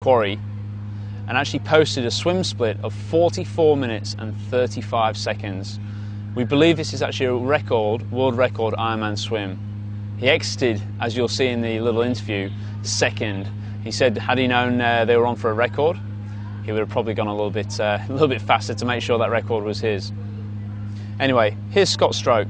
quarry and actually posted a swim split of 44 minutes and 35 seconds. We believe this is actually a record, world record Ironman swim. He exited, as you'll see in the little interview, second. He said had he known they were on for a record, he would have probably gone a little bit faster to make sure that record was his. Anyway, here's Scott's stroke.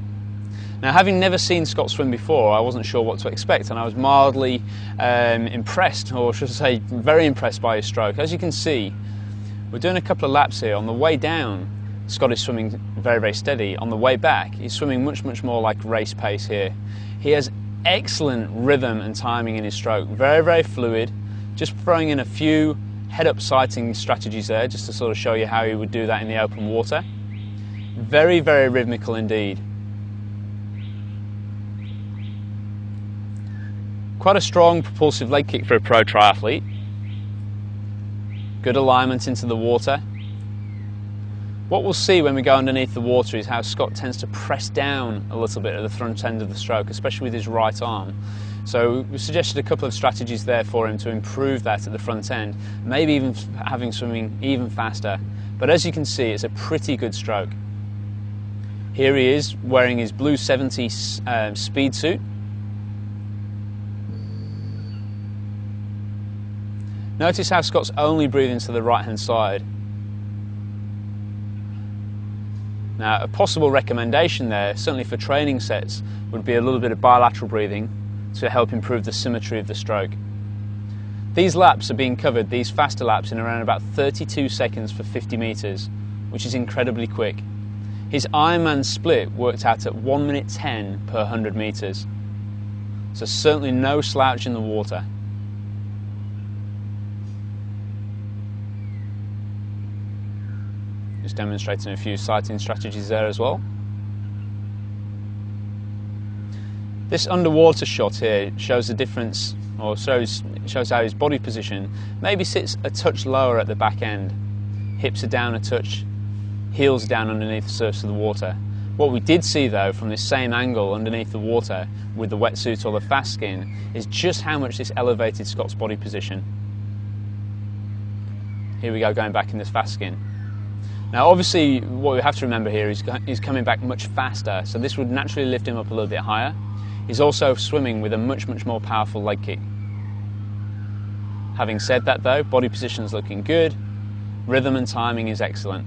Now, having never seen Scott swim before, I wasn't sure what to expect, and I was mildly impressed, or should I say very impressed by his stroke. As you can see, we're doing a couple of laps here. On the way down, Scott is swimming very, very steady. On the way back, he's swimming much, much more like race pace here. He has excellent rhythm and timing in his stroke, very, very fluid. Just throwing in a few head-up sighting strategies there, just to sort of show you how he would do that in the open water. Very, very rhythmical indeed. Quite a strong propulsive leg kick for a pro triathlete. Good alignment into the water. What we'll see when we go underneath the water is how Scott tends to press down a little bit at the front end of the stroke, especially with his right arm. So we suggested a couple of strategies there for him to improve that at the front end, maybe even having swimming even faster. But as you can see, it's a pretty good stroke. Here he is wearing his blue 70 speed suit. Notice how Scott's only breathing to the right hand side. Now, a possible recommendation there, certainly for training sets, would be a little bit of bilateral breathing to help improve the symmetry of the stroke. These laps are being covered, these faster laps, in around about 32 seconds for 50 metres, which is incredibly quick. His Ironman split worked out at 1 minute 10 per 100 metres. So certainly no slouch in the water. Just demonstrating a few sighting strategies there as well. This underwater shot here shows the difference, or shows how his body position maybe sits a touch lower at the back end. Hips are down a touch, heels are down underneath the surface of the water. What we did see though from this same angle underneath the water with the wetsuit or the fast skin is just how much this elevated Scott's body position. Here we go, going back in this fast skin. Now obviously what we have to remember here is he's coming back much faster, so this would naturally lift him up a little bit higher. He's also swimming with a much, much more powerful leg kick. Having said that though, body position's looking good, rhythm and timing is excellent.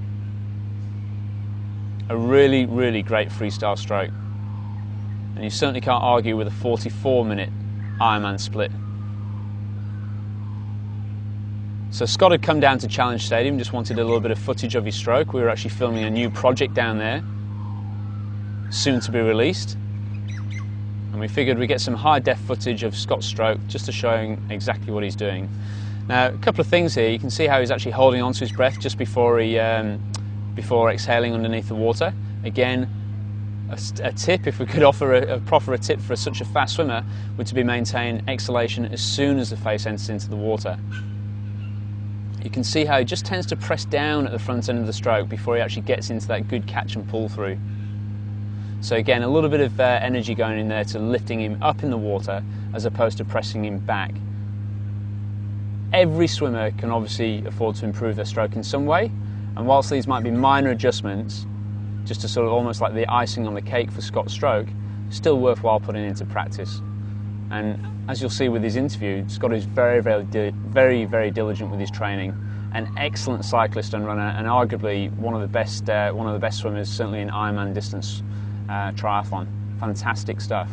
A really, really great freestyle stroke. And you certainly can't argue with a 44-minute Ironman split. So Scott had come down to Challenge Stadium, just wanted a little bit of footage of his stroke. We were actually filming a new project down there, soon to be released. And we figured we'd get some high-def footage of Scott's stroke, just to show him exactly what he's doing. Now, a couple of things here. You can see how he's actually holding on to his breath just before exhaling underneath the water. Again, a tip, if we could offer a tip for such a fast swimmer, would to be maintain exhalation as soon as the face enters into the water. You can see how he just tends to press down at the front end of the stroke before he actually gets into that good catch and pull through. So again, a little bit of energy going in there to lifting him up in the water as opposed to pressing him back. Every swimmer can obviously afford to improve their stroke in some way, and whilst these might be minor adjustments, just to sort of almost like the icing on the cake for Scott's stroke, still worthwhile putting into practice. And as you'll see with his interview, Scott is very, very diligent with his training. An excellent cyclist and runner, and arguably one of the best swimmers, certainly in Ironman distance triathlon. Fantastic stuff.